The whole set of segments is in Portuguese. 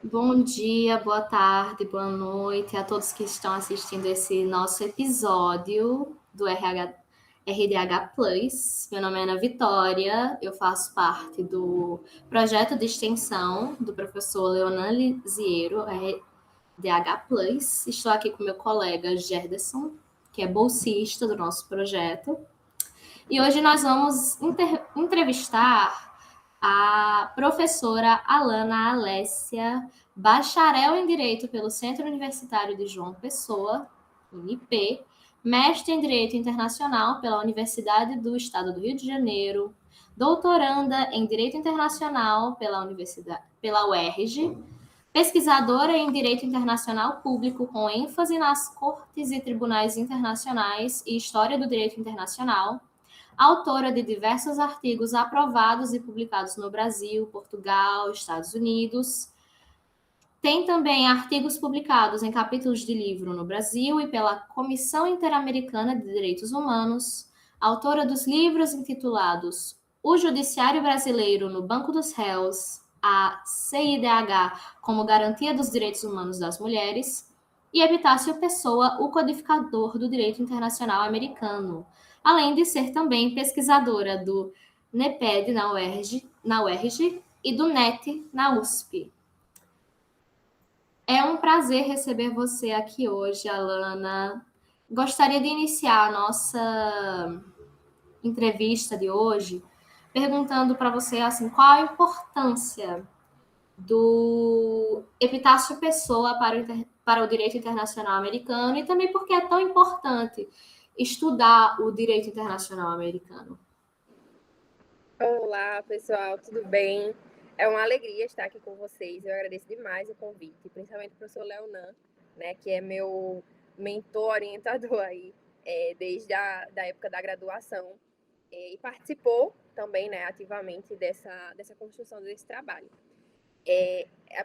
Bom dia, boa tarde, boa noite a todos que estão assistindo esse nosso episódio do RDH Plus. Meu nome é Ana Vitória, eu faço parte do projeto de extensão do professor Leonan Lisiero, RDH Plus. Estou aqui com meu colega Gerderson, que é bolsista do nosso projeto. E hoje nós vamos entrevistar a professora Alana Alessia, bacharel em Direito pelo Centro Universitário de João Pessoa, UNIP, mestre em Direito Internacional pela Universidade do Estado do Rio de Janeiro, doutoranda em Direito Internacional pela UERJ, pesquisadora em Direito Internacional Público com ênfase nas cortes e tribunais internacionais e história do direito internacional, autora de diversos artigos aprovados e publicados no Brasil, Portugal, Estados Unidos. Tem também artigos publicados em capítulos de livro no Brasil e pela Comissão Interamericana de Direitos Humanos, autora dos livros intitulados O Judiciário Brasileiro no Banco dos Réus, a CIDH como Garantia dos Direitos Humanos das Mulheres, e Epitácio Pessoa, o Codificador do Direito Internacional Americano, além de ser também pesquisadora do NEPED na UERJ e do NET na USP. É um prazer receber você aqui hoje, Alana. Gostaria de iniciar a nossa entrevista de hoje perguntando para você assim, qual a importância do Epitácio Pessoa para o direito internacional americano e também porque é tão importante estudar o direito internacional americano. Olá, pessoal, tudo bem? É uma alegria estar aqui com vocês. Eu agradeço demais o convite, principalmente o professor Leonan, né, que é meu mentor, orientador aí, desde a época da graduação, e participou também, né, ativamente dessa construção desse trabalho.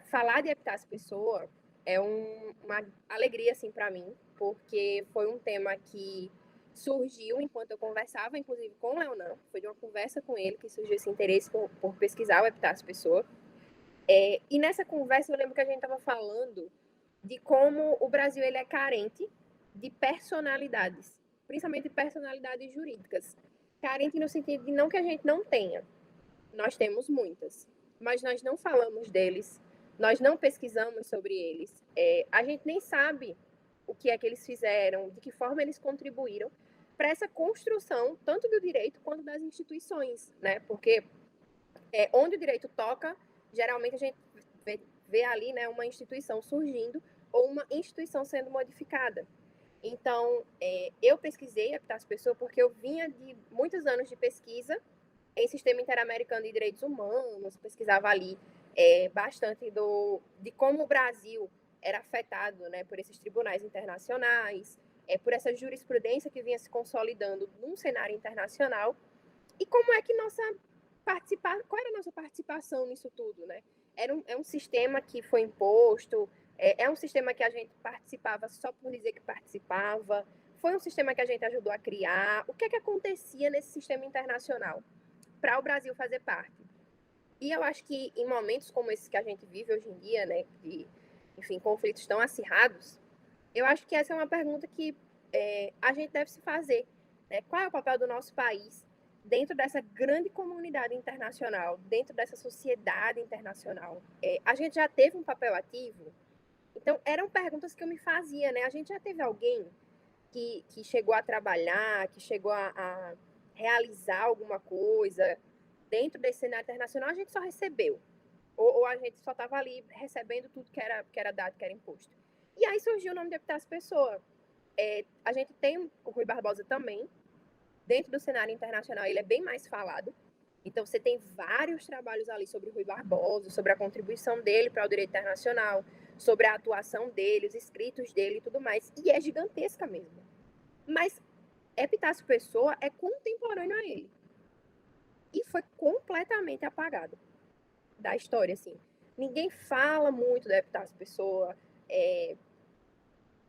Falar de Epitácio Pessoa é uma alegria, assim, para mim, porque foi um tema que surgiu enquanto eu conversava, inclusive, com o Leonan. Foi de uma conversa com ele que surgiu esse interesse por pesquisar o Epitácio Pessoa. E nessa conversa eu lembro que a gente estava falando de como o Brasil ele é carente de personalidades, principalmente personalidades jurídicas. Carente no sentido de não que a gente não tenha. Nós temos muitas, mas nós não falamos deles, nós não pesquisamos sobre eles. A gente nem sabe o que é que eles fizeram, de que forma eles contribuíram para essa construção, tanto do direito quanto das instituições, né? Porque onde o direito toca, geralmente a gente vê ali, né, uma instituição surgindo ou uma instituição sendo modificada. Então, eu pesquisei Epitácio Pessoa porque eu vinha de muitos anos de pesquisa em Sistema Interamericano de Direitos Humanos, pesquisava ali bastante de como o Brasil era afetado, né, por esses tribunais internacionais, por essa jurisprudência que vinha se consolidando num cenário internacional, e como é que qual era a nossa participação nisso tudo, né? É um sistema que foi imposto, é um sistema que a gente participava só por dizer que participava, foi um sistema que a gente ajudou a criar, o que é que acontecia nesse sistema internacional para o Brasil fazer parte? E eu acho que em momentos como esses que a gente vive hoje em dia, né, de, enfim, conflitos tão acirrados, eu acho que essa é uma pergunta que a gente deve se fazer, né? Qual é o papel do nosso país dentro dessa grande comunidade internacional, dentro dessa sociedade internacional? A gente já teve um papel ativo? Então, eram perguntas que eu me fazia, né? A gente já teve alguém que chegou a trabalhar, que chegou a realizar alguma coisa dentro desse cenário internacional? A gente só recebeu. Ou a gente só estava ali recebendo tudo que era dado, que era imposto. E aí surgiu o nome de Epitácio Pessoa. A gente tem o Rui Barbosa também. Dentro do cenário internacional, ele é bem mais falado. Então, você tem vários trabalhos ali sobre o Rui Barbosa, sobre a contribuição dele para o direito internacional, sobre a atuação dele, os escritos dele e tudo mais. E é gigantesca mesmo. Mas Epitácio Pessoa é contemporâneo a ele. E foi completamente apagado da história, assim. Ninguém fala muito do Epitácio Pessoa.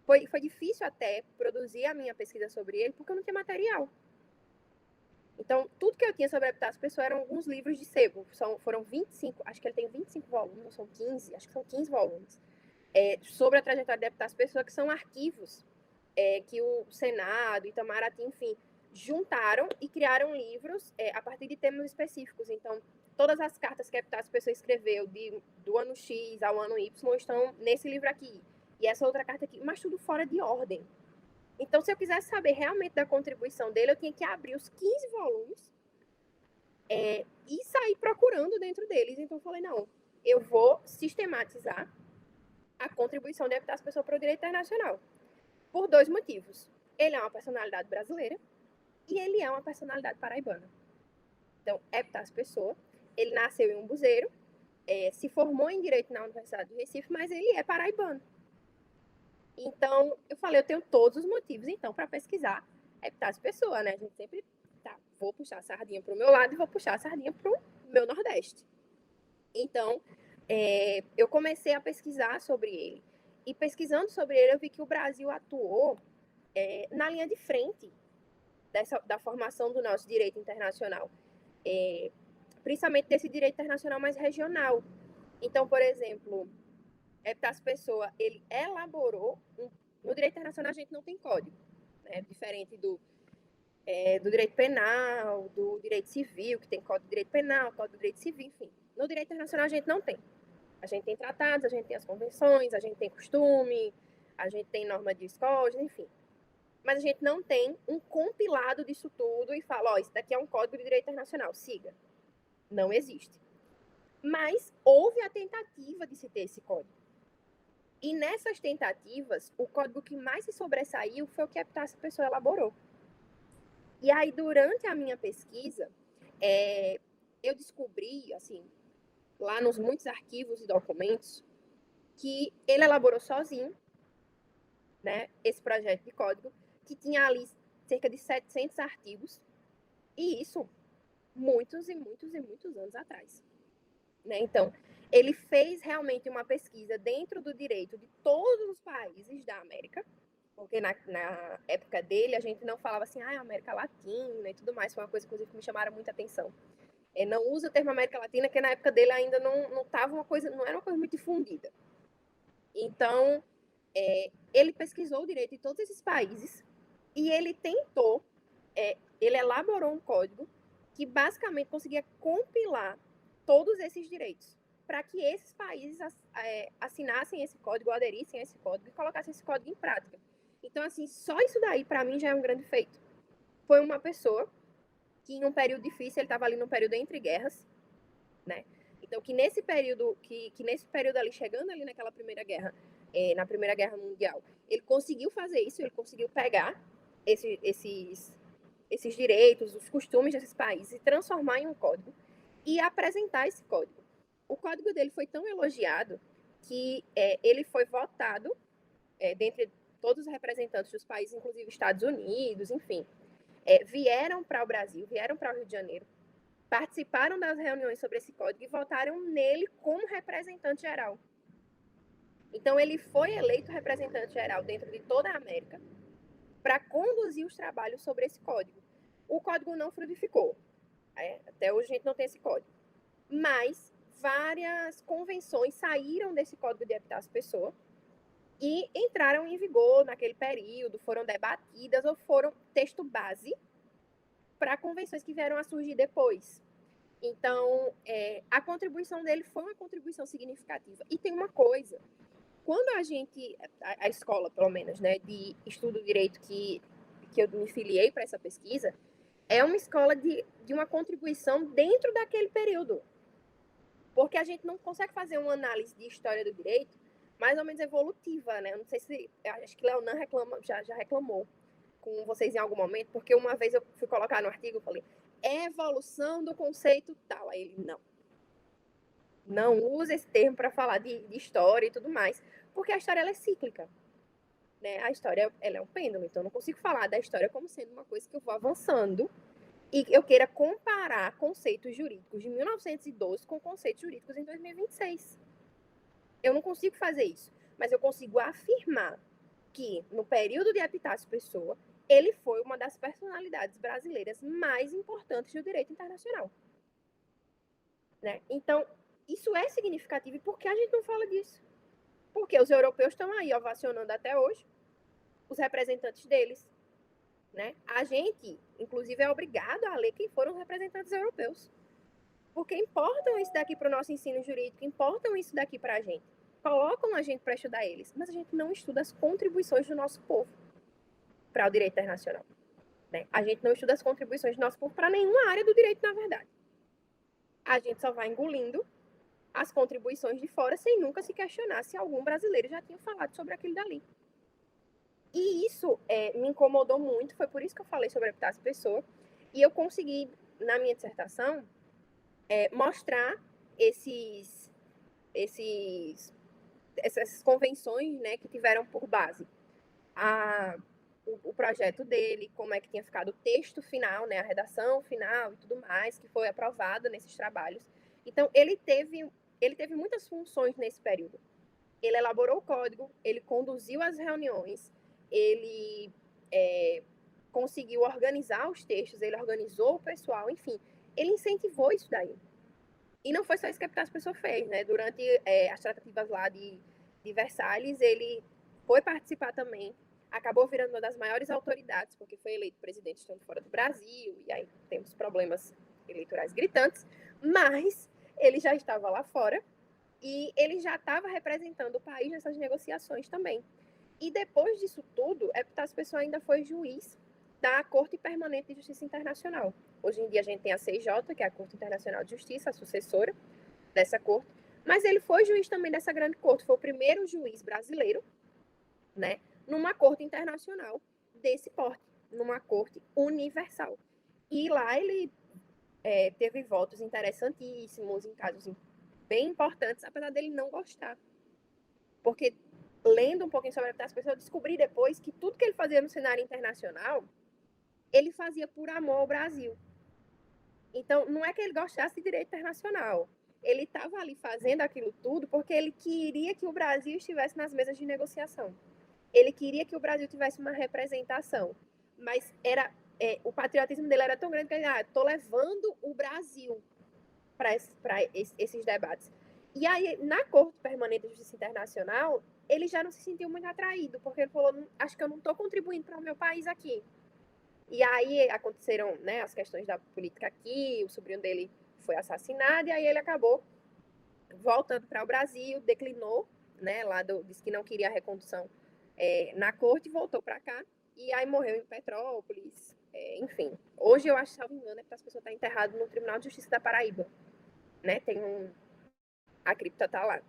Foi difícil até produzir a minha pesquisa sobre ele, porque eu não tinha material. Então, tudo que eu tinha sobre Epitácio Pessoa eram alguns livros de sebo. Foram 25, acho que ele tem 25 volumes, ou são 15, acho que são 15 volumes. Sobre a trajetória de Epitácio Pessoa, que são arquivos que o Senado, Itamaraty, enfim, juntaram e criaram livros a partir de temas específicos. Então, todas as cartas que Epitácio Pessoa escreveu do ano X ao ano Y estão nesse livro aqui. E essa outra carta aqui, mas tudo fora de ordem. Então, se eu quisesse saber realmente da contribuição dele, eu tinha que abrir os 15 volumes e sair procurando dentro deles. Então, eu falei, não, eu vou sistematizar a contribuição de Epitácio Pessoa para o direito internacional. Por 2 motivos. Ele é uma personalidade brasileira e ele é uma personalidade paraibana. Então, Epitácio Pessoa, ele nasceu em Umbuzeiro, se formou em Direito na Universidade do Recife, mas ele é paraibano. Então, eu falei, eu tenho todos os motivos, então, para pesquisar Epitácio Pessoa, né? A gente sempre, vou puxar a sardinha para o meu lado e vou puxar a sardinha para o meu Nordeste. Então, eu comecei a pesquisar sobre ele. E pesquisando sobre ele, eu vi que o Brasil atuou na linha de frente da formação do nosso direito internacional, principalmente desse direito internacional mais regional. Então, por exemplo, Epitácio Pessoa, ele elaborou, no direito internacional a gente não tem código, né? Diferente do direito penal, do direito civil, que tem código de direito penal, código de direito civil, enfim. No direito internacional a gente não tem. A gente tem tratados, a gente tem as convenções, a gente tem costume, a gente tem norma de escola, enfim. Mas a gente não tem um compilado disso tudo e fala, isso daqui é um código de direito internacional, siga. Não existe. Mas houve a tentativa de se ter esse código. E nessas tentativas, o código que mais se sobressaiu foi o que a Epitácio Pessoa elaborou. E aí, durante a minha pesquisa, eu descobri, assim, lá nos muitos arquivos e documentos, que ele elaborou sozinho, né, esse projeto de código, que tinha ali cerca de 700 artigos, e isso muitos e muitos e muitos anos atrás. Né? Então, ele fez realmente uma pesquisa dentro do direito de todos os países da América, porque na época dele a gente não falava assim, América Latina e tudo mais, foi uma coisa inclusive que me chamaram muita atenção. Não usa o termo América Latina, porque na época dele ainda não tava não era uma coisa muito difundida. Então, ele pesquisou o direito de todos esses países e ele tentou, ele elaborou um código que basicamente conseguia compilar todos esses direitos para que esses países assinassem esse código, aderissem a esse código e colocassem esse código em prática. Então, assim, só isso daí, para mim, já é um grande feito. Foi uma pessoa que, em um período difícil, ele estava ali num período entre guerras, né? Então, que nesse período ali, chegando ali naquela primeira guerra, na Primeira Guerra Mundial, ele conseguiu fazer isso, ele conseguiu pegar esses direitos, os costumes desses países e transformar em um código e apresentar esse código. O código dele foi tão elogiado que ele foi votado dentre todos os representantes dos países, inclusive Estados Unidos, enfim, vieram para o Brasil, vieram para o Rio de Janeiro, participaram das reuniões sobre esse código e votaram nele como representante geral. Então, ele foi eleito representante geral dentro de toda a América para conduzir os trabalhos sobre esse código. O código não frutificou. Até hoje a gente não tem esse código. Mas várias convenções saíram desse código de Epitácio Pessoa e entraram em vigor naquele período, foram debatidas ou foram texto base para convenções que vieram a surgir depois. Então, a contribuição dele foi uma contribuição significativa. E tem uma coisa, quando a escola, pelo menos, né, de estudo do direito que eu me filiei para essa pesquisa, é uma escola de uma contribuição dentro daquele período. Porque a gente não consegue fazer uma análise de história do direito mais ou menos evolutiva, né? Eu não sei se... Acho que Leonan já reclamou com vocês em algum momento, porque uma vez eu fui colocar no artigo e falei, evolução do conceito tal. Aí ele, não usa esse termo para falar de história e tudo mais, Porque a história ela é cíclica. Né? A história ela é um pêndulo, então eu não consigo falar da história como sendo uma coisa que eu vou avançando e eu queira comparar conceitos jurídicos de 1912 com conceitos jurídicos em 2026. Eu não consigo fazer isso, mas eu consigo afirmar que, no período de Epitácio Pessoa, ele foi uma das personalidades brasileiras mais importantes do direito internacional. Né? Então, isso é significativo. E por que a gente não fala disso? Porque os europeus estão aí ovacionando até hoje os representantes deles. Né? A gente, inclusive, é obrigado a ler quem foram os representantes europeus. Porque importam isso daqui para o nosso ensino jurídico, importam isso daqui para a gente. Colocam a gente para estudar eles, mas a gente não estuda as contribuições do nosso povo para o direito internacional. Né? A gente não estuda as contribuições do nosso povo para nenhuma área do direito, na verdade. A gente só vai engolindo as contribuições de fora sem nunca se questionar se algum brasileiro já tinha falado sobre aquilo dali. E isso me incomodou muito, foi por isso que eu falei sobre a Epitácio Pessoa, e eu consegui, na minha dissertação, mostrar essas convenções, né, que tiveram por base o projeto dele, como é que tinha ficado o texto final, né, a redação final e tudo mais, que foi aprovado nesses trabalhos. Então, ele teve muitas funções nesse período. Ele elaborou o código, ele conduziu as reuniões, ele conseguiu organizar os textos, ele organizou o pessoal, enfim, ele incentivou isso daí. E não foi só isso que a Epitácio Pessoa fez, né? Durante as tratativas lá de Versalhes, ele foi participar também, acabou virando uma das maiores autoridades, porque foi eleito presidente estando fora do Brasil, e aí temos problemas eleitorais gritantes, mas ele já estava lá fora e ele já estava representando o país nessas negociações também. E depois disso tudo, Epitácio Pessoa ainda foi juiz da Corte Permanente de Justiça Internacional. Hoje em dia a gente tem a CIJ, que é a Corte Internacional de Justiça, a sucessora dessa corte, mas ele foi juiz também dessa grande corte, foi o primeiro juiz brasileiro, né, numa corte internacional desse porte, numa corte universal. E lá ele teve votos interessantíssimos, em casos bem importantes, apesar dele não gostar. Porque, lendo um pouquinho sobre as pessoas, eu descobri depois que tudo que ele fazia no cenário internacional, ele fazia por amor ao Brasil. Então, não é que ele gostasse de direito internacional. Ele estava ali fazendo aquilo tudo porque ele queria que o Brasil estivesse nas mesas de negociação. Ele queria que o Brasil tivesse uma representação. Mas o patriotismo dele era tão grande que ele, estou levando o Brasil para esses debates. E aí, na Corte Permanente de Justiça Internacional, ele já não se sentiu muito atraído, porque ele falou, acho que eu não estou contribuindo para o meu país aqui. E aí aconteceram, né, as questões da política aqui, o sobrinho dele foi assassinado, e aí ele acabou voltando para o Brasil, declinou, né, disse que não queria a recondução na corte, voltou para cá, e aí morreu em Petrópolis, enfim. Hoje eu acho, salvo engano, que as pessoas estão enterradas no Tribunal de Justiça da Paraíba, né, a cripta tá lá.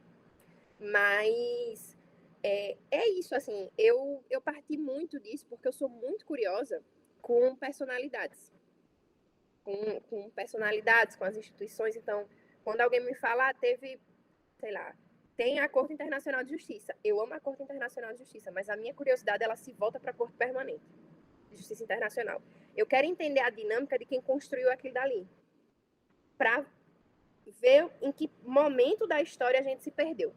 Mas é isso, assim, eu parti muito disso porque eu sou muito curiosa com personalidades. Com personalidades, com as instituições. Então, quando alguém me fala, teve, sei lá, tem a Corte Internacional de Justiça. Eu amo a Corte Internacional de Justiça, mas a minha curiosidade, ela se volta para a Corte Permanente de Justiça Internacional. Eu quero entender a dinâmica de quem construiu aquilo dali. Para ver em que momento da história a gente se perdeu.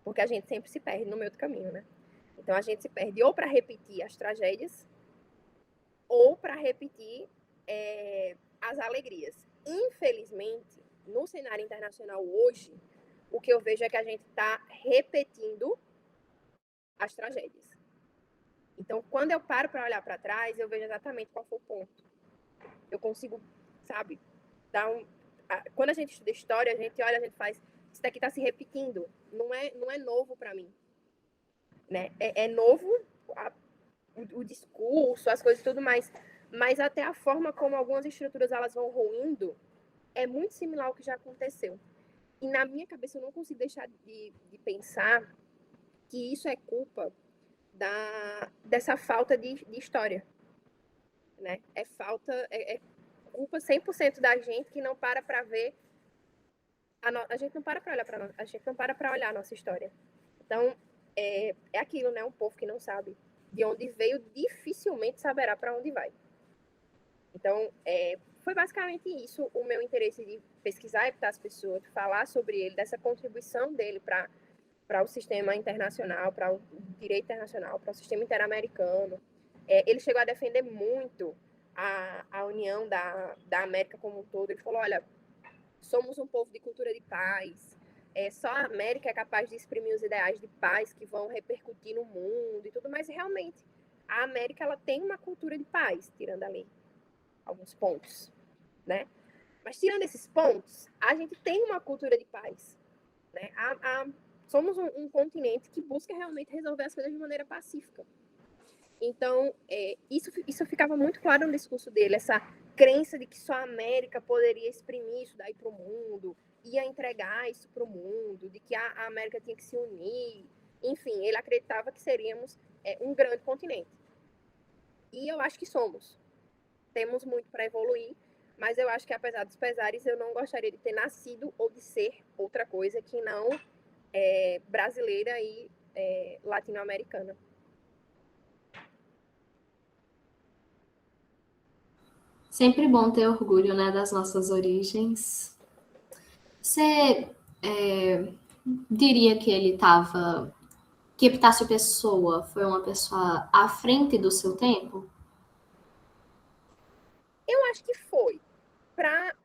Porque a gente sempre se perde no meio do caminho, né? Então, a gente se perde ou para repetir as tragédias ou para repetir as alegrias. Infelizmente, no cenário internacional hoje, o que eu vejo é que a gente está repetindo as tragédias. Então, quando eu paro para olhar para trás, eu vejo exatamente qual foi o ponto. Eu consigo, sabe, quando a gente estuda história, a gente olha, a gente faz, isso daqui está se repetindo. Não é novo para mim. Né? É novo o discurso, as coisas e tudo mais, mas até a forma como algumas estruturas elas vão ruindo é muito similar ao que já aconteceu. E na minha cabeça eu não consigo deixar de pensar que isso é culpa dessa falta de história. Né? É culpa 100% da gente que não para ver a gente não para para olhar a gente não para olhar a nossa história. Então, é aquilo, né? Um povo que não sabe de onde veio, dificilmente saberá para onde vai. Então, foi basicamente isso o meu interesse de pesquisar Epitácio Pessoa, de falar sobre ele, dessa contribuição dele para o sistema internacional, para o direito internacional, para o sistema interamericano. Ele chegou a defender muito a união da América como um todo. Ele falou, olha, somos um povo de cultura de paz, só a América é capaz de exprimir os ideais de paz que vão repercutir no mundo e tudo mais. E realmente, a América ela tem uma cultura de paz, tirando ali alguns pontos, né? Mas tirando esses pontos, a gente tem uma cultura de paz, né? Somos um continente que busca realmente resolver as coisas de maneira pacífica. Então, isso ficava muito claro no discurso dele, essa crença de que só a América poderia exprimir isso daí para o mundo, ia entregar isso para o mundo, de que a América tinha que se unir. Enfim, ele acreditava que seríamos um grande continente. E eu acho que somos. Temos muito para evoluir, mas eu acho que, apesar dos pesares, eu não gostaria de ter nascido ou de ser outra coisa que não brasileira e latino-americana. Sempre bom ter orgulho, né, das nossas origens. Você diria que ele estava... que Epitácio Pessoa foi uma pessoa à frente do seu tempo? Eu acho que foi. Para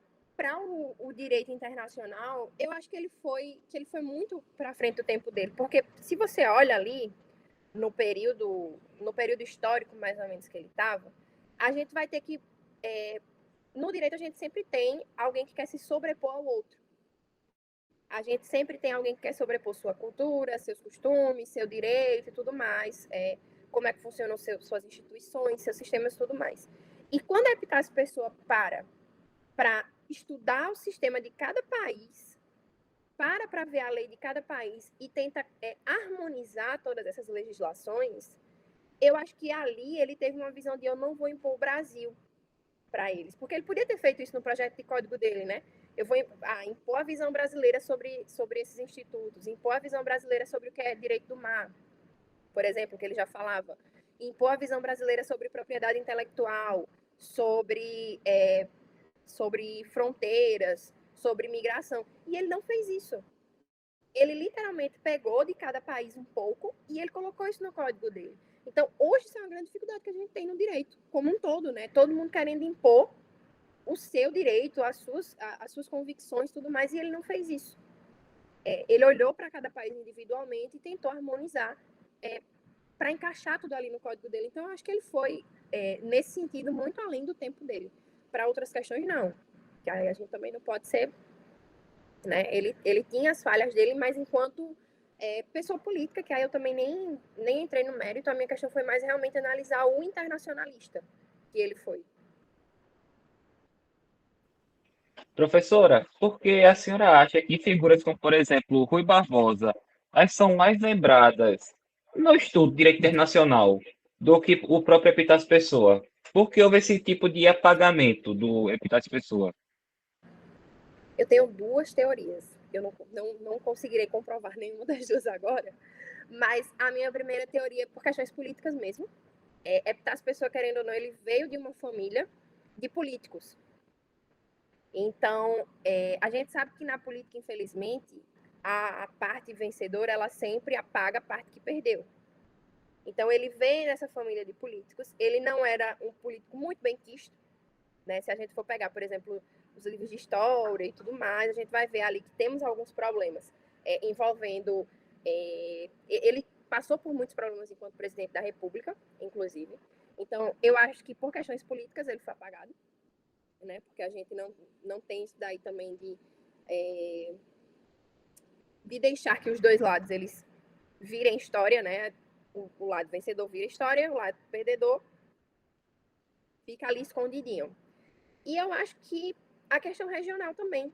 o direito internacional, eu acho que ele foi muito para frente do tempo dele. Porque se você olha ali, no período histórico, mais ou menos, que ele estava, a gente vai ter que... no direito, a gente sempre tem alguém que quer se sobrepor ao outro. A gente sempre tem alguém que quer sobrepor sua cultura, seus costumes, seu direito e tudo mais, como é que funcionam suas instituições, seus sistemas e tudo mais. E quando a Epitácio Pessoa para estudar o sistema de cada país, para ver a lei de cada país e tenta harmonizar todas essas legislações, eu acho que ali ele teve uma visão de eu não vou impor o Brasil para eles. Porque ele podia ter feito isso no projeto de código dele, né? Eu vou impor a visão brasileira sobre esses institutos, impor a visão brasileira sobre o que é direito do mar, por exemplo, que ele já falava, impor a visão brasileira sobre propriedade intelectual, sobre fronteiras, sobre migração. E ele não fez isso. Ele literalmente pegou de cada país um pouco e ele colocou isso no código dele. Então, hoje isso é uma grande dificuldade que a gente tem no direito, como um todo, né? Todo mundo querendo impor o seu direito, as suas convicções e tudo mais, e ele não fez isso. Ele olhou para cada país individualmente e tentou harmonizar para encaixar tudo ali no código dele. Então, eu acho que ele foi, nesse sentido, muito além do tempo dele. Para outras questões, não. Que aí a gente também não pode ser... né? Ele tinha as falhas dele, mas enquanto pessoa política, que aí eu também nem entrei no mérito, a minha questão foi mais realmente analisar o internacionalista que ele foi. Professora, por que a senhora acha que figuras como, por exemplo, Rui Barbosa, as são mais lembradas no estudo de direito internacional do que o próprio Epitácio Pessoa? Por que houve esse tipo de apagamento do Epitácio Pessoa? Eu tenho duas teorias. Eu não conseguirei comprovar nenhuma das duas agora, mas a minha primeira teoria é por questões políticas mesmo. Epitácio Pessoa, querendo ou não, ele veio de uma família de políticos. Então, a gente sabe que na política, infelizmente, a parte vencedora, ela sempre apaga a parte que perdeu. Então, ele veio dessa família de políticos, ele não era um político muito bem quisto, né? Se a gente for pegar, por exemplo, os livros de história e tudo mais, a gente vai ver ali que temos alguns problemas envolvendo... ele passou por muitos problemas enquanto presidente da República, inclusive. Então, eu acho que por questões políticas ele foi apagado, né? Porque a gente não tem isso daí também de deixar que os dois lados eles virem história, né? O lado vencedor vira história, o lado perdedor fica ali escondidinho. E eu acho que a questão regional também.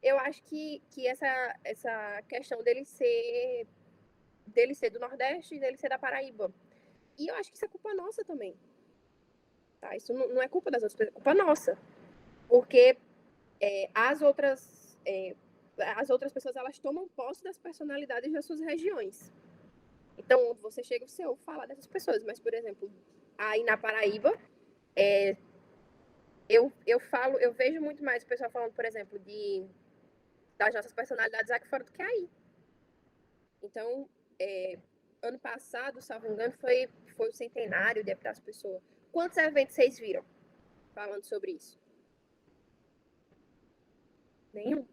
Eu acho que essa questão dele ser do Nordeste e dele ser da Paraíba. E eu acho que isso é culpa nossa também. Tá? Isso não é culpa das outras pessoas, é culpa nossa. Porque as outras as outras pessoas, elas tomam posse das personalidades das suas regiões. Então, você chega e você ouve falar dessas pessoas. Mas, por exemplo, aí na Paraíba, eu vejo muito mais o pessoal falando, por exemplo, das nossas personalidades aqui fora do que aí. Então, ano passado, salvo engano, foi o centenário de Epitácio Pessoa. Quantos eventos vocês viram falando sobre isso? Nenhum?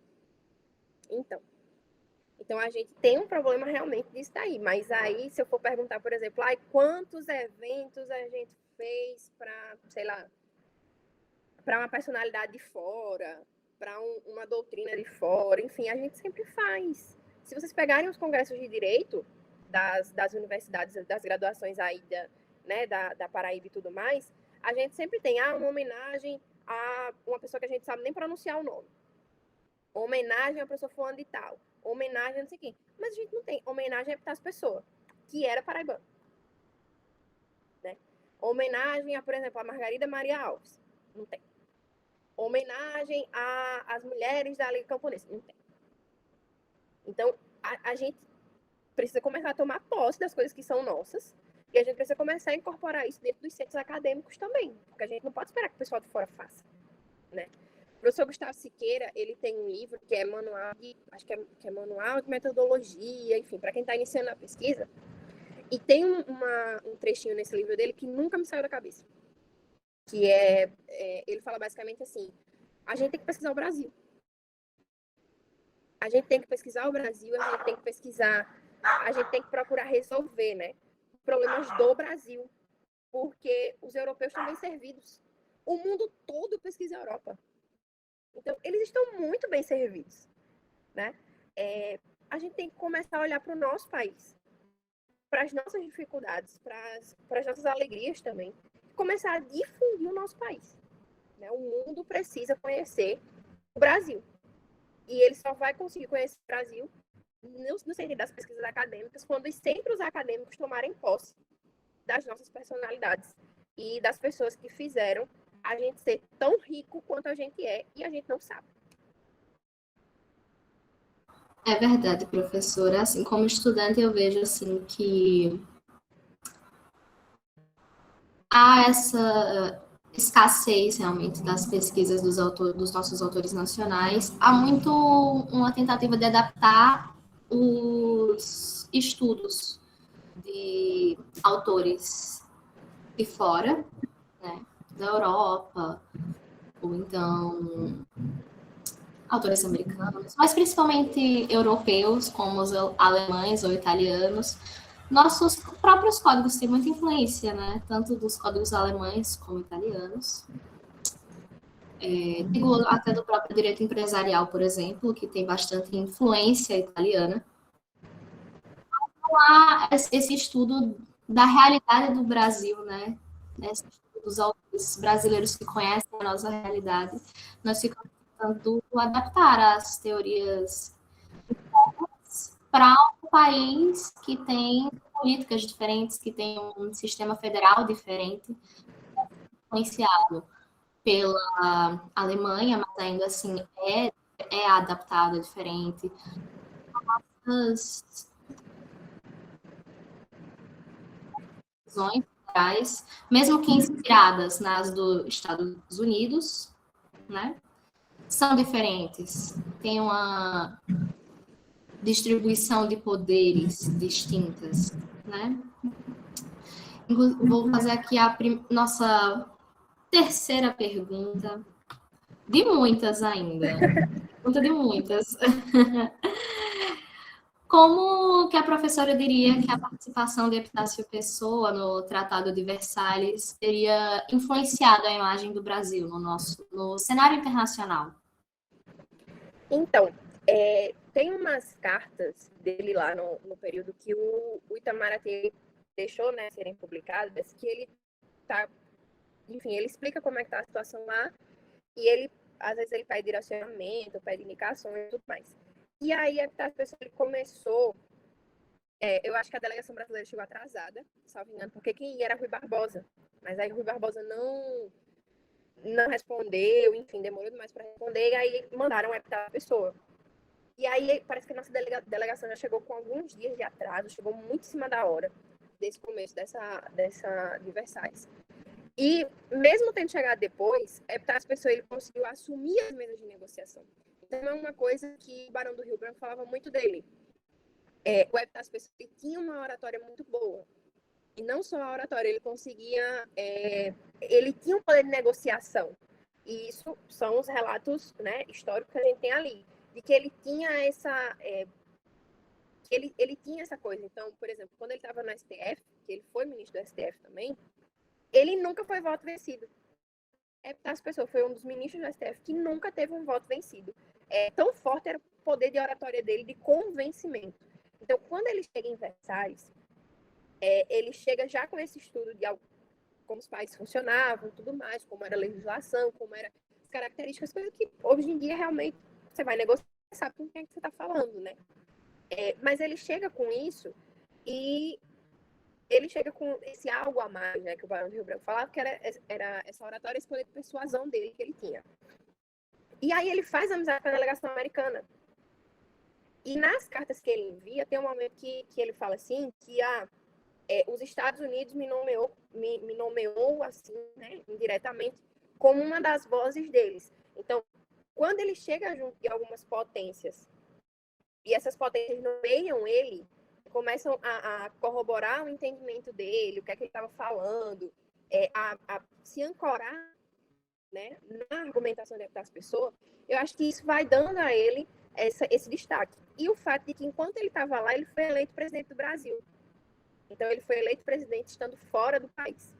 Então, a gente tem um problema realmente disso daí. Mas aí, se eu for perguntar, por exemplo, quantos eventos a gente fez para, sei lá, para uma personalidade de fora, para uma doutrina de fora, enfim, a gente sempre faz. Se vocês pegarem os congressos de direito das universidades, das graduações aí da Paraíba e tudo mais, a gente sempre tem uma homenagem a uma pessoa que a gente sabe nem pronunciar o nome. Homenagem a uma pessoa fulano de tal. Homenagem a não sei quem. Mas a gente não tem homenagem a Epitácio Pessoa, que era paraibano. Né? Homenagem a, por exemplo, a Margarida Maria Alves. Não tem. Homenagem às mulheres da Liga Camponesa. Não tem. Então, a gente precisa começar a tomar posse das coisas que são nossas e a gente precisa começar a incorporar isso dentro dos centros acadêmicos também, porque a gente não pode esperar que o pessoal de fora faça, né? O professor Gustavo Siqueira, ele tem um livro que é manual que é manual de metodologia, enfim, para quem está iniciando a pesquisa, e tem um trechinho nesse livro dele que nunca me saiu da cabeça, que ele fala basicamente assim: a gente tem que pesquisar o Brasil. A gente tem que pesquisar o Brasil, a gente tem que pesquisar, a gente tem que procurar resolver, né, problemas do Brasil, porque os europeus estão bem servidos. O mundo todo pesquisa a Europa. Então, eles estão muito bem servidos, né? A gente tem que começar a olhar para o nosso país, para as nossas dificuldades, para as nossas alegrias também, e começar a difundir o nosso país, né? O mundo precisa conhecer o Brasil. E ele só vai conseguir conhecer o Brasil no sentido das pesquisas acadêmicas, quando os centros acadêmicos tomarem posse das nossas personalidades e das pessoas que fizeram a gente ser tão rico quanto a gente é e a gente não sabe. É verdade, professora. Assim, como estudante, eu vejo assim que há essa escassez realmente das pesquisas dos nossos autores nacionais. Há muito uma tentativa de adaptar os estudos de autores de fora, né, da Europa, ou então autores americanos, mas principalmente europeus, como os alemães ou italianos. Nossos próprios códigos têm muita influência, né? Tanto dos códigos alemães como italianos. Digo até do próprio direito empresarial, por exemplo, que tem bastante influência italiana. Então, há esse estudo da realidade do Brasil, né? Esse estudo dos autores brasileiros que conhecem a nossa realidade. Nós ficamos tentando adaptar as teorias para um país que tem políticas diferentes, que tem um sistema federal diferente, influenciado pela Alemanha, mas ainda assim é adaptado, é diferente. As decisões federais, mesmo que inspiradas nas dos Estados Unidos, né, são diferentes. Tem uma distribuição de poderes distintas, né? Vou fazer aqui a nossa terceira pergunta, de muitas ainda. Pergunta de muitas. Como que a professora diria que a participação de Epitácio Pessoa no Tratado de Versalhes teria influenciado a imagem do Brasil no cenário internacional? Então, tem umas cartas dele lá no período que o Itamaraty deixou, né, serem publicadas, que ele tá, enfim, ele explica como é que tá a situação lá, e ele, às vezes, ele pede direcionamento, pede indicações e tudo mais. E aí, a pessoa ele começou, eu acho que a delegação brasileira chegou atrasada, salvo engano, porque quem ia era Rui Barbosa, mas aí Rui Barbosa não respondeu, enfim, demorou demais para responder, e aí mandaram a Pessoa. E aí parece que a nossa delegação já chegou com alguns dias de atraso, chegou muito em cima da hora desse começo dessa de Versalhes. E mesmo tendo chegado depois, Epitácio Pessoa ele conseguiu assumir as mesas de negociação. Então é uma coisa que o Barão do Rio Branco falava muito dele. O Epitácio Pessoa ele tinha uma oratória muito boa. E não só a oratória, ele conseguia... ele tinha um poder de negociação. E isso são os relatos, né, históricos que a gente tem ali. De que ele tinha essa... ele tinha essa coisa. Então, por exemplo, quando ele estava no STF, que ele foi ministro do STF também, ele nunca foi voto vencido. Epitácio Pessoa foi um dos ministros do STF que nunca teve um voto vencido. Tão forte era o poder de oratória dele, de convencimento. Então, quando ele chega em Versalhes, ele chega já com esse estudo de como os países funcionavam, tudo mais, como era a legislação, como eram as características, coisas que hoje em dia realmente você vai negociar, sabe com quem é que você está falando, né? Mas ele chega com isso e ele chega com esse algo a mais, né, que o Barão do Rio Branco falava, que era essa oratória, esse poder de persuasão dele que ele tinha. E aí ele faz amizade com a delegação americana. E nas cartas que ele envia, tem um momento que ele fala assim, que os Estados Unidos me nomeou assim, né, indiretamente, como uma das vozes deles. Então, quando ele chega junto de algumas potências, e essas potências nomeiam ele, começam a corroborar o entendimento dele, o que é que ele estava falando, a se ancorar, né, na argumentação das pessoas, eu acho que isso vai dando a ele esse destaque. E o fato de que, enquanto ele estava lá, ele foi eleito presidente do Brasil. Então, ele foi eleito presidente estando fora do país.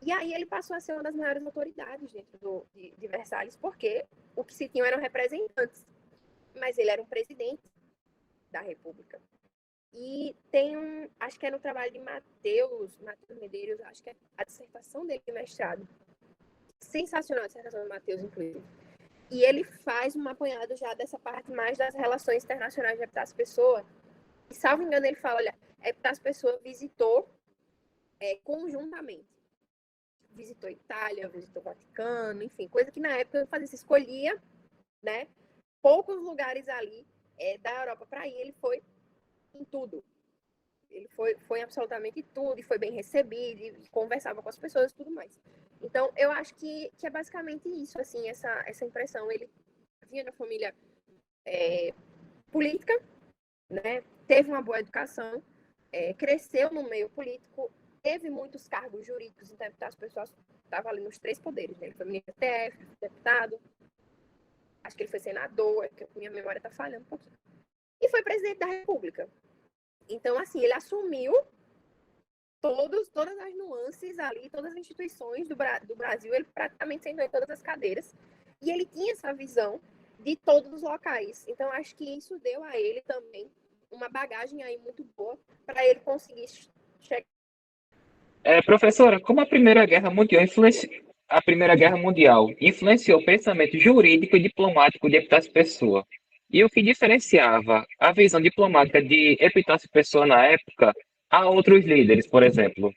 E aí ele passou a ser uma das maiores autoridades dentro de Versalhes, porque o que se tinham eram representantes, mas ele era um presidente da República. E tem acho que é no trabalho de Matheus Medeiros, acho que é a dissertação dele de mestrado. Sensacional a dissertação de Matheus, inclusive. E ele faz um apanhado já dessa parte mais das relações internacionais de Epitácio Pessoa. E, salvo engano, ele fala, olha, Epitácio Pessoa visitou conjuntamente. Visitou Itália, visitou Vaticano, enfim, coisa que na época eu fazia, se escolhia, né, poucos lugares ali da Europa para ir, ele foi em tudo. Ele foi absolutamente tudo, e foi bem recebido, e conversava com as pessoas e tudo mais. Então, eu acho que é basicamente isso, assim, essa impressão. Ele vinha da família política, né? Teve uma boa educação, cresceu no meio político, teve muitos cargos jurídicos, então as pessoas estavam ali nos 3 poderes, né? Ele foi ministro do STF, deputado, acho que ele foi senador, que a minha memória está falhando um pouquinho. E foi presidente da República. Então, assim, ele assumiu todas as nuances ali, todas as instituições do Brasil, ele praticamente sentou em todas as cadeiras, e ele tinha essa visão de todos os locais. Então, acho que isso deu a ele também uma bagagem aí muito boa para ele conseguir chegar. Professora, como a Primeira Guerra Mundial influenciou o pensamento jurídico e diplomático de Epitácio Pessoa, e o que diferenciava a visão diplomática de Epitácio Pessoa na época a outros líderes, por exemplo?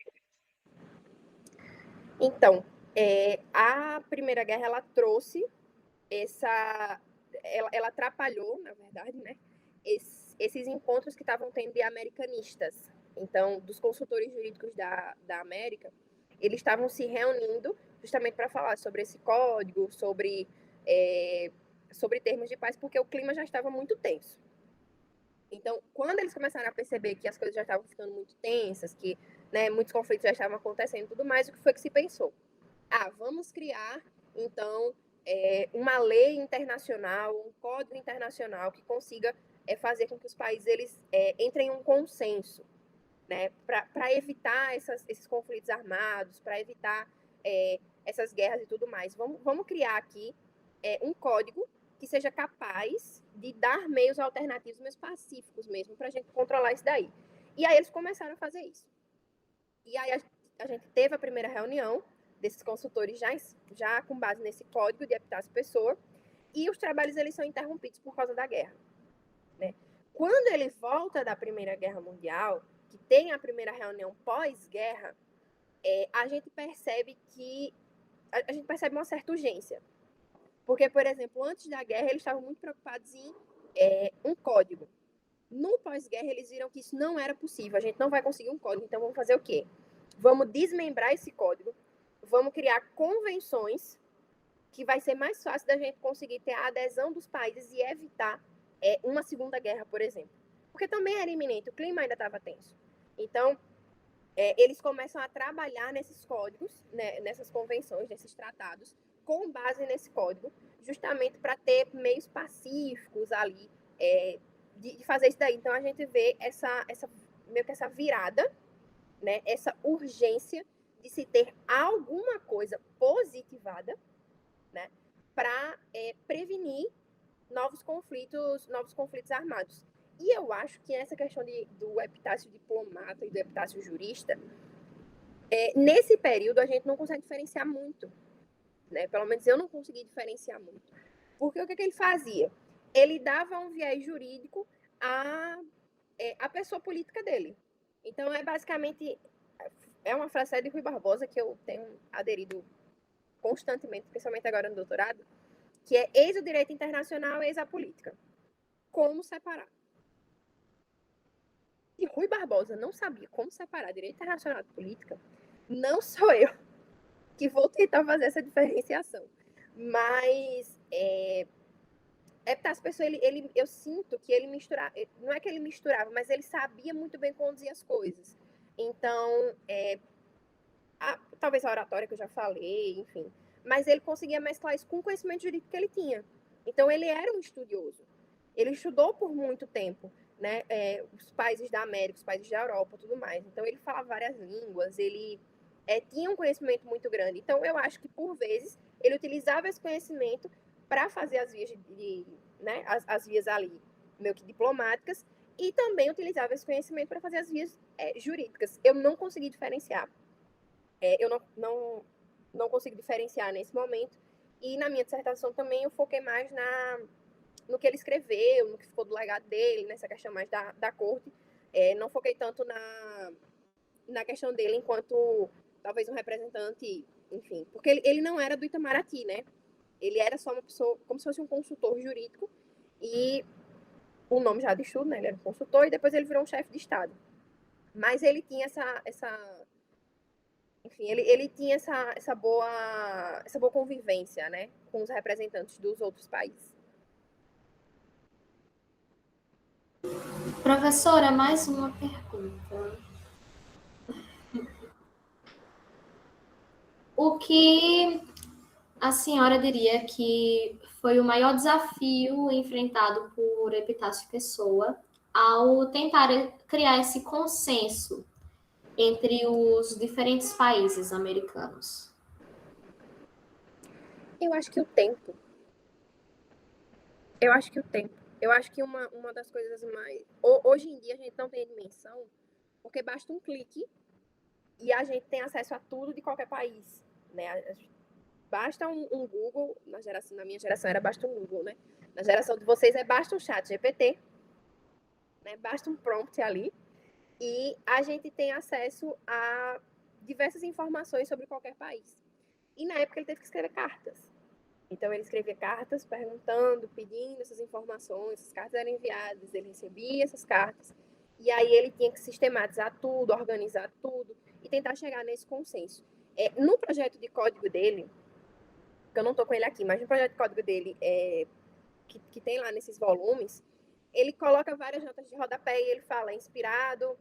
Então, a Primeira Guerra, ela trouxe ela atrapalhou, na verdade, né, esses encontros que estavam tendo de americanistas. Então, dos consultores jurídicos da América, eles estavam se reunindo justamente para falar sobre esse código, sobre termos de paz, porque o clima já estava muito tenso. Então, quando eles começaram a perceber que as coisas já estavam ficando muito tensas, que, né, muitos conflitos já estavam acontecendo e tudo mais, o que foi que se pensou? Vamos criar, então, uma lei internacional, um código internacional que consiga fazer com que os países eles entrem em um consenso, né, para evitar esses conflitos armados, para evitar essas guerras e tudo mais. Vamos criar aqui um código que seja capaz de dar meios alternativos, meios pacíficos mesmo, para a gente controlar isso daí. E aí eles começaram a fazer isso. E aí a gente teve a primeira reunião desses consultores já com base nesse código de Epitácio Pessoa, e os trabalhos eles são interrompidos por causa da guerra, né? Quando ele volta da Primeira Guerra Mundial, que tem a primeira reunião pós-guerra, a gente percebe uma certa urgência. Porque, por exemplo, antes da guerra, eles estavam muito preocupados em um código. No pós-guerra, eles viram que isso não era possível. A gente não vai conseguir um código, então vamos fazer o quê? Vamos desmembrar esse código, vamos criar convenções que vai ser mais fácil da gente conseguir ter a adesão dos países e evitar uma segunda guerra, por exemplo. Porque também era iminente, o clima ainda estava tenso. Então, eles começam a trabalhar nesses códigos, né, nessas convenções, nesses tratados, com base nesse código, justamente para ter meios pacíficos ali de fazer isso daí. Então, a gente vê meio que essa virada, né, essa urgência de se ter alguma coisa positivada, né, para prevenir novos conflitos armados. E eu acho que essa questão do epitácio diplomata e do epitácio jurista, nesse período a gente não consegue diferenciar muito, né? Pelo menos eu não consegui diferenciar muito. Porque o que ele fazia? Ele dava um viés jurídico à pessoa política dele. Então, basicamente, uma frase de Rui Barbosa que eu tenho aderido constantemente, principalmente agora no doutorado, que é eis o direito internacional, eis a política. Como separar? Se Rui Barbosa não sabia como separar direito internacional de política, não sou eu que vou tentar fazer essa diferenciação. Mas porque as pessoas, eu sinto que ele misturava, não é que ele misturava, mas ele sabia muito bem conduzir as coisas. Então, talvez a oratória que eu já falei, enfim, mas ele conseguia mesclar isso com o conhecimento jurídico que ele tinha. Então, ele era um estudioso. Ele estudou por muito tempo, né, os países da América, os países da Europa, tudo mais. Então, ele falava várias línguas, ele tinha um conhecimento muito grande. Então, eu acho que, por vezes, ele utilizava esse conhecimento para fazer as vias né, as vias ali, meio que diplomáticas, e também utilizava esse conhecimento para fazer as vias jurídicas. Eu não consegui diferenciar. Eu não consigo diferenciar nesse momento. E na minha dissertação também eu foquei mais no que ele escreveu, no que ficou do legado dele, nessa questão mais da corte. Não foquei tanto na questão dele enquanto talvez um representante, enfim, porque ele não era do Itamaraty, né? Ele era só uma pessoa, como se fosse um consultor jurídico, e o nome já diz tudo, né? Ele era um consultor e depois ele virou um chefe de Estado. Mas ele tinha enfim, ele tinha essa boa convivência, né, com os representantes dos outros países. Professora, mais uma pergunta. O que a senhora diria que foi o maior desafio enfrentado por Epitácio Pessoa ao tentar criar esse consenso entre os diferentes países americanos? Eu acho que o tempo. Eu acho que uma das coisas mais... Hoje em dia a gente não tem dimensão, porque basta um clique e a gente tem acesso a tudo de qualquer país, né? Basta um Google, na minha geração era basta um Google, né? Na geração de vocês basta um chat GPT, né? Basta um prompt ali e a gente tem acesso a diversas informações sobre qualquer país. E na época ele teve que escrever cartas. Então ele escrevia cartas perguntando, pedindo essas informações, essas cartas eram enviadas, ele recebia essas cartas, e aí ele tinha que sistematizar tudo, organizar tudo e tentar chegar nesse consenso. No projeto de código dele, que eu não estou com ele aqui, mas no projeto de código dele, que tem lá nesses volumes, ele coloca várias notas de rodapé e ele fala inspirado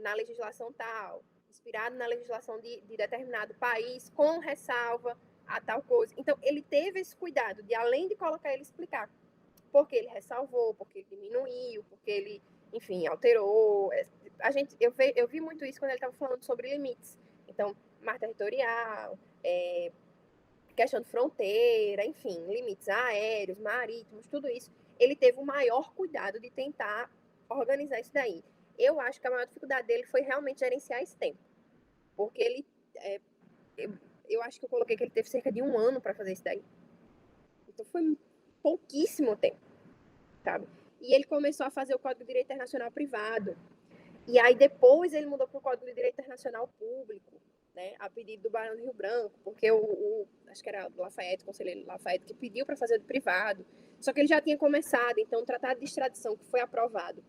na legislação tal, inspirado na legislação de determinado país, com ressalva a tal coisa. Então, ele teve esse cuidado de, além de colocar, ele explicar porque ele ressalvou, porque ele diminuiu, porque ele, enfim, alterou. Eu vi muito isso quando ele estava falando sobre limites. Então, mar territorial, questão de fronteira, enfim, limites aéreos, marítimos, tudo isso. Ele teve o maior cuidado de tentar organizar isso daí. Eu acho que a maior dificuldade dele foi realmente gerenciar esse tempo. Porque ele... eu acho que eu coloquei que ele teve cerca de 1 ano para fazer isso daí. Então foi pouquíssimo tempo, sabe? E ele começou a fazer o Código de Direito Internacional privado. E aí depois ele mudou para o Código de Direito Internacional público, né? né, a pedido do Barão do Rio Branco, porque acho que era Lafayette, o conselheiro Lafayette, que pediu para fazer do privado, só que ele já tinha começado, então o tratado de extradição que foi aprovado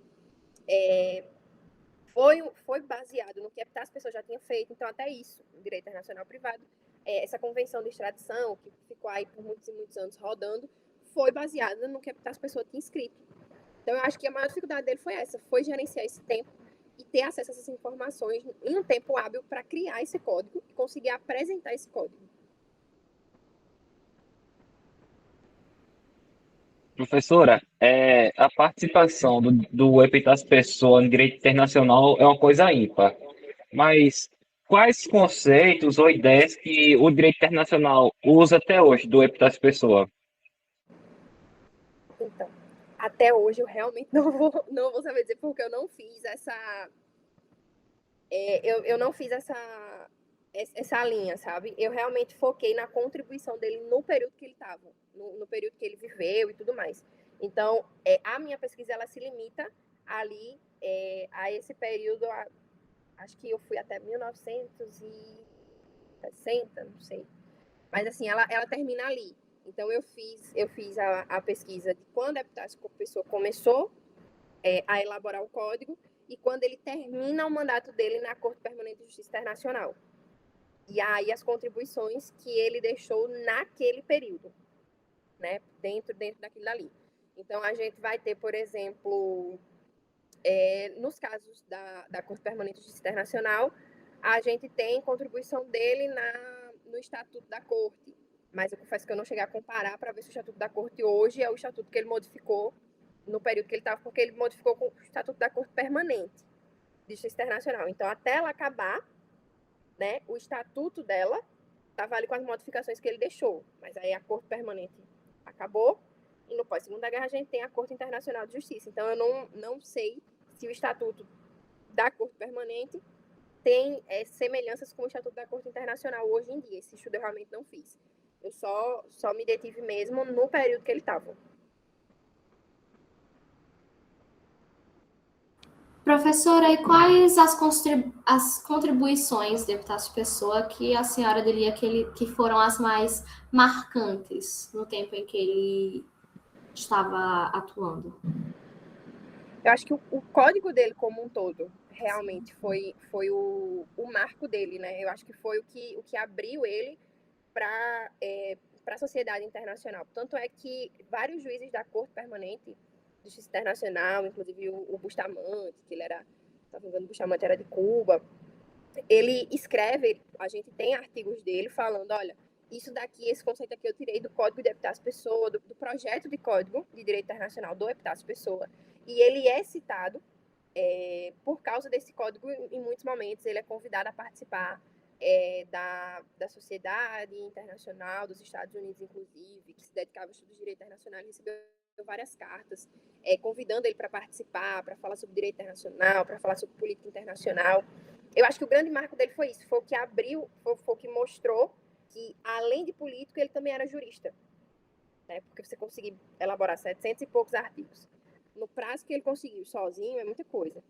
foi baseado no que as pessoas já tinham feito, então até isso, o direito internacional privado, essa convenção de extradição, que ficou aí por muitos e muitos anos rodando, foi baseada no que as pessoas tinham escrito. Então eu acho que a maior dificuldade dele foi essa, foi gerenciar esse tempo e ter acesso a essas informações em um tempo hábil para criar esse código e conseguir apresentar esse código. Professora, a participação do Epitácio Pessoa no direito internacional é uma coisa ímpar, mas quais conceitos ou ideias que o direito internacional usa até hoje do Epitácio Pessoa? Então, até hoje eu realmente não vou saber dizer porque eu não fiz eu não fiz essa linha, sabe? Eu realmente foquei na contribuição dele no período que ele estava, no período que ele viveu e tudo mais. Então, a minha pesquisa ela se limita ali a esse período, acho que eu fui até 1960, não sei. Mas assim, ela termina ali. Então, eu fiz a pesquisa de quando a pessoa começou a elaborar o código e quando ele termina o mandato dele na Corte Permanente de Justiça Internacional. E aí as contribuições que ele deixou naquele período, né? Dentro daquilo ali. Então, a gente vai ter, por exemplo, nos casos da Corte Permanente de Justiça Internacional, a gente tem contribuição dele no Estatuto da Corte. Mas eu confesso que eu não cheguei a comparar para ver se o Estatuto da Corte hoje é o Estatuto que ele modificou no período que ele estava, porque ele modificou com o Estatuto da Corte Permanente de Justiça Internacional. Então, até ela acabar, né, o estatuto dela estava ali com as modificações que ele deixou. Mas aí a Corte Permanente acabou e no pós-Segunda Guerra a gente tem a Corte Internacional de Justiça. Então, eu não sei se o Estatuto da Corte Permanente tem semelhanças com o Estatuto da Corte Internacional hoje em dia. Esse estudo eu realmente não fiz. Eu só me detive mesmo no período que ele estava. Professora, e quais as contribuições, deputado Pessoa, que a senhora diria que foram as mais marcantes no tempo em que ele estava atuando? Eu acho que o código dele como um todo realmente foi o marco dele, né? Eu acho que foi o que abriu ele para a sociedade internacional. Tanto é que vários juízes da Corte Permanente de Justiça Internacional, inclusive o Bustamante, que ele era, se não me engano, o Bustamante era de Cuba, ele escreve, a gente tem artigos dele falando, olha, isso daqui, esse conceito aqui eu tirei do Código de Epitácio Pessoa, do projeto de Código de Direito Internacional do Epitácio Pessoa, e ele é citado por causa desse código, em muitos momentos ele é convidado a participar da Sociedade Internacional dos Estados Unidos, inclusive, que se dedicava ao estudo de direito internacional, ele recebeu várias cartas convidando ele para participar, para falar sobre direito internacional, para falar sobre política internacional. Eu acho que o grande marco dele foi isso, foi o que abriu, foi o que mostrou que, além de político, ele também era jurista, né? Porque você conseguir elaborar 700 e poucos artigos no prazo que ele conseguiu sozinho é muita coisa.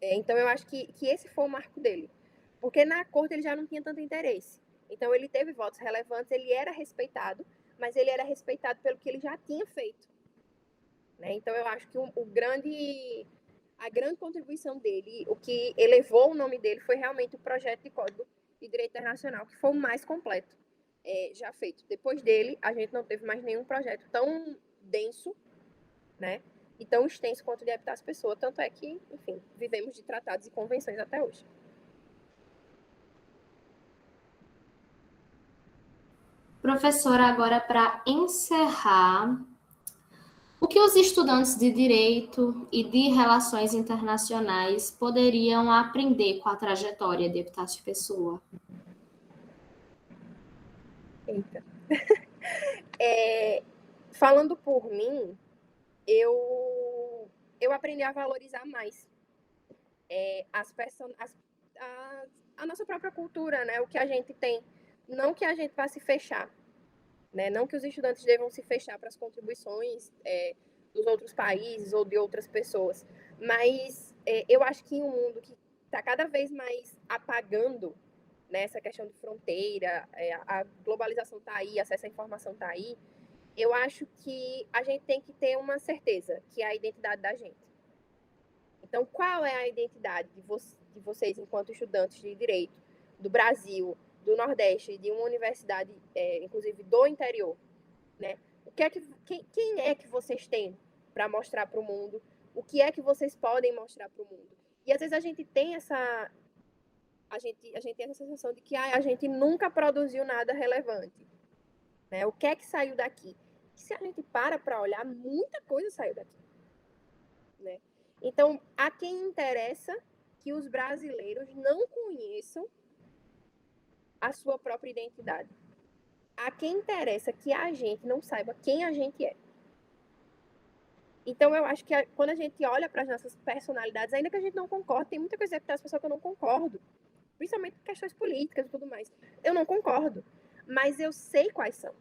Então, eu acho que esse foi o marco dele. Porque na corte ele já não tinha tanto interesse. Então, ele teve votos relevantes, ele era respeitado, mas ele era respeitado pelo que ele já tinha feito. Né? Então, eu acho que a grande contribuição dele, o que elevou o nome dele, foi realmente o projeto de Código de Direito Internacional, que foi o mais completo já feito. Depois dele, a gente não teve mais nenhum projeto tão denso, né? E tão extenso quanto o de Epitácio Pessoa. Tanto é que, enfim, vivemos de tratados e convenções até hoje. Professora, agora para encerrar, o que os estudantes de Direito e de Relações Internacionais poderiam aprender com a trajetória de Epitácio Pessoa? Eita. Falando por mim, eu aprendi a valorizar mais a nossa própria cultura, né? O que a gente tem. Não que a gente vá se fechar, né? Não que os estudantes devam se fechar para as contribuições dos outros países ou de outras pessoas, mas eu acho que em um mundo que está cada vez mais apagando né, essa questão de fronteira, a globalização está aí, acesso à informação está aí, eu acho que a gente tem que ter uma certeza, que é a identidade da gente. Então, qual é a identidade de vocês, enquanto estudantes de direito do Brasil, do Nordeste, de uma universidade, inclusive do interior, né? Quem é que vocês têm para mostrar para o mundo? O que é que vocês podem mostrar para o mundo? E às vezes a gente tem essa sensação de que a gente nunca produziu nada relevante, né? O que é que saiu daqui? E se a gente para olhar, muita coisa saiu daqui, né? Então, a quem interessa que os brasileiros não conheçam a sua própria identidade? A quem interessa que a gente não saiba quem a gente é? Então, eu acho que quando a gente olha para as nossas personalidades, ainda que a gente não concorde, tem muita coisa que das pessoas que eu não concordo, principalmente questões políticas e tudo mais. Eu não concordo, mas eu sei quais são.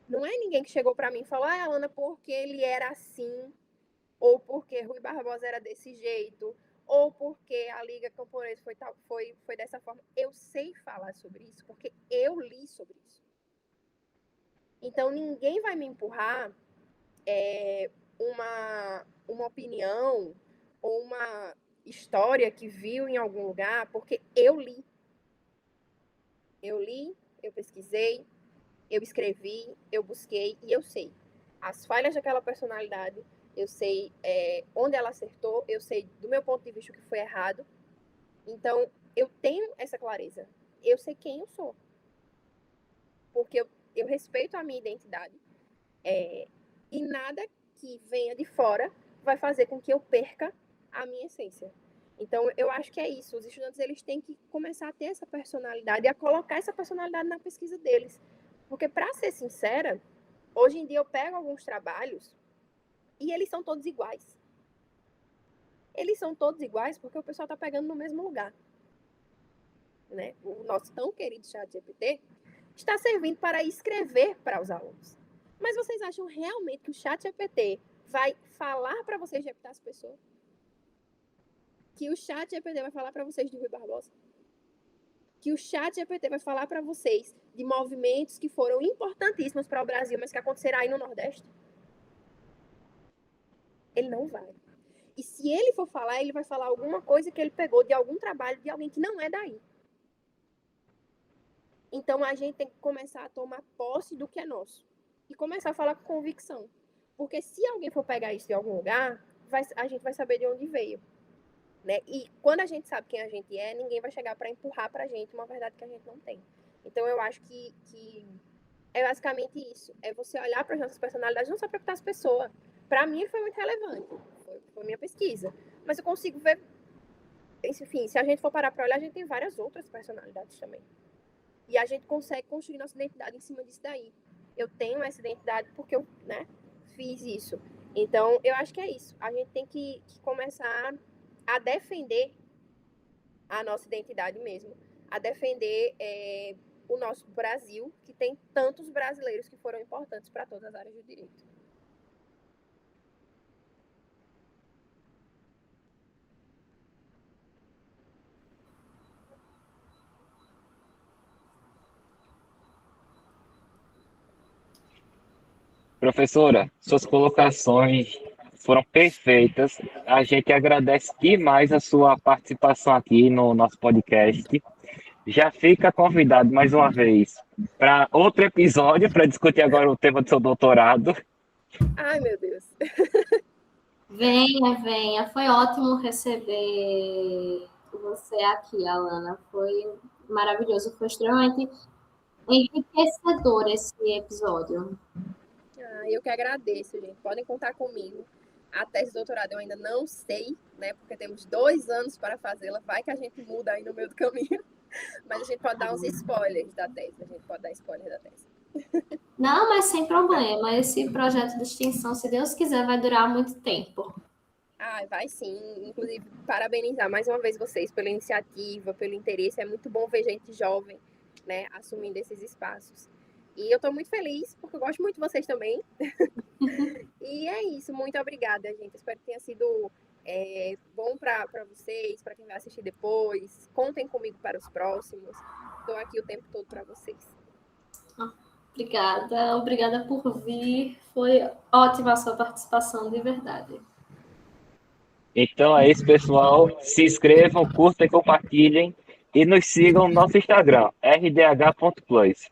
Não é ninguém que chegou para mim e falou, Alana, porque ele era assim, ou porque Rui Barbosa era desse jeito, ou porque a Liga Camponesa foi dessa forma. Eu sei falar sobre isso, porque eu li sobre isso. Então, ninguém vai me empurrar uma opinião ou uma história que viu em algum lugar, porque eu li. Eu li, eu pesquisei, eu escrevi, eu busquei e eu sei as falhas daquela personalidade, eu sei onde ela acertou, eu sei do meu ponto de vista o que foi errado. Então, eu tenho essa clareza. Eu sei quem eu sou. Porque eu respeito a minha identidade. E nada que venha de fora vai fazer com que eu perca a minha essência. Então, eu acho que é isso. Os estudantes eles têm que começar a ter essa personalidade e a colocar essa personalidade na pesquisa deles. Porque, para ser sincera, hoje em dia eu pego alguns trabalhos e eles são todos iguais. Eles são todos iguais porque o pessoal está pegando no mesmo lugar. Né? O nosso tão querido ChatGPT está servindo para escrever para os alunos. Mas vocês acham realmente que o ChatGPT vai falar para vocês de Epitácio Pessoa? Que o ChatGPT vai falar para vocês de Rui Barbosa? Que o ChatGPT vai falar para vocês de movimentos que foram importantíssimos para o Brasil, mas que aconteceram aí no Nordeste? Ele não vai. E se ele for falar, ele vai falar alguma coisa que ele pegou de algum trabalho de alguém que não é daí. Então, a gente tem que começar a tomar posse do que é nosso. E começar a falar com convicção. Porque se alguém for pegar isso de algum lugar, a gente vai saber de onde veio. Né? E quando a gente sabe quem a gente é, ninguém vai chegar para empurrar para a gente uma verdade que a gente não tem. Então, eu acho que é basicamente isso. É você olhar para as nossas personalidades, não só para as pessoas. Para mim, foi muito relevante. Foi minha pesquisa. Mas eu consigo ver... Enfim, se a gente for parar para olhar, a gente tem várias outras personalidades também. E a gente consegue construir nossa identidade em cima disso daí. Eu tenho essa identidade porque eu, fiz isso. Então, eu acho que é isso. A gente tem que começar a defender a nossa identidade mesmo. A defender o nosso Brasil, que tem tantos brasileiros que foram importantes para todas as áreas do direito. Professora, suas colocações foram perfeitas. A gente agradece demais a sua participação aqui no nosso podcast. Já fica convidado mais uma vez para outro episódio para discutir agora o tema do seu doutorado. Ai, meu Deus. Venha, venha. Foi ótimo receber você aqui, Alana. Foi maravilhoso. Foi extremamente enriquecedor esse episódio. Eu que agradeço, gente. Podem contar comigo. A tese de doutorado eu ainda não sei, né? Porque temos 2 anos para fazê-la. Vai que a gente muda aí no meio do caminho. Mas a gente pode dar uns spoilers da tese. A gente pode dar spoiler da tese. Não, mas sem problema. Esse projeto de extinção, se Deus quiser, vai durar muito tempo. Vai sim. Inclusive, parabenizar mais uma vez vocês pela iniciativa, pelo interesse. É muito bom ver gente jovem, né, assumindo esses espaços. E eu estou muito feliz, porque eu gosto muito de vocês também. E é isso. Muito obrigada, gente. Espero que tenha sido Bom para vocês, para quem vai assistir depois. Contem comigo para os próximos. Estou aqui o tempo todo para vocês. Obrigada por vir. Foi ótima a sua participação, de verdade. Então é isso, pessoal. Se inscrevam, curtam e compartilhem. E nos sigam no nosso Instagram, rdh.plus.